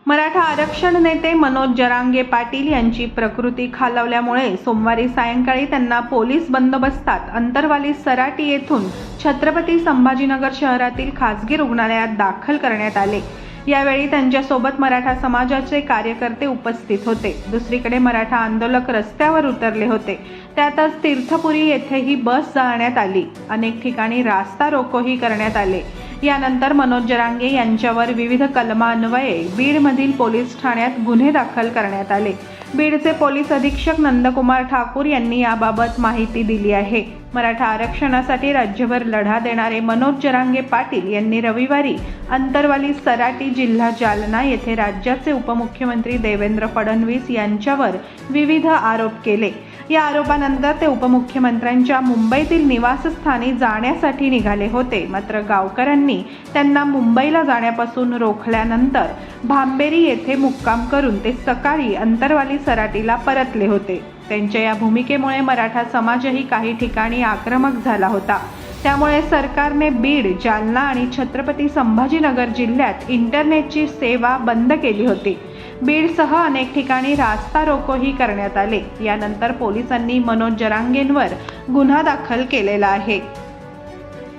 मराठा आरक्षण नेते मनोज जरांगे पाटील यांची प्रकृती खालावल्यामुळे सोमवारी सायंकाळी त्यांना पोलीस बंदोबस्तात अंतरवाली सराटी येथून छत्रपती संभाजीनगर शहरातील खासगी रुग्णालयात दाखल करण्यात आले। यावेळी त्यांच्यासोबत मराठा समाजाचे कार्यकर्ते उपस्थित होते। दुसरीकडे मराठा आंदोलक रस्त्यावर उतरले होते। त्यातच तीर्थपुरी येथेही बस जाळण्यात आली। अनेक ठिकाणी रास्ता रोकोही करण्यात आले। यानंतर मनोज जरांगे यांच्यावर विविध कलमान्वये बीडमधील पोलीस ठाण्यात गुन्हे दाखल करण्यात आले। बीडचे पोलीस अधीक्षक नंदकुमार ठाकूर यांनी याबाबत माहिती दिली आहे। मराठा आरक्षणासाठी राज्यभर लढा देणारे मनोज जरांगे पाटील यांनी रविवारी अंतरवाली सराटी जिल्हा जालना येथे राज्याचे उपमुख्यमंत्री देवेंद्र फडणवीस यांच्यावर विविध आरोप केले। या आरोपानंतर ते उपमुख्यमंत्र्यांच्या मुंबईतील निवासस्थानी जाण्यासाठी निघाले होते। मात्र गावकऱ्यांनी त्यांना मुंबईला जाण्यापासून रोखल्यानंतर भांबेरी येथे मुक्काम करून ते सकाळी अंतरवाली सराटीला परतले होते। त्यांच्या या भूमिकेमुळे मराठा समाजही काही ठिकाणी आक्रमक झाला होता। त्यामुळे सरकारने बीड, जालना आणि छत्रपती संभाजीनगर जिल्ह्यात इंटरनेटची सेवा बंद केली होती। बीडसह अनेक ठिकाणी रास्ता रोकोही करण्यात आले। यानंतर पोलिसांनी मनोज जरांगेंवर गुन्हा दाखल केलेला आहे।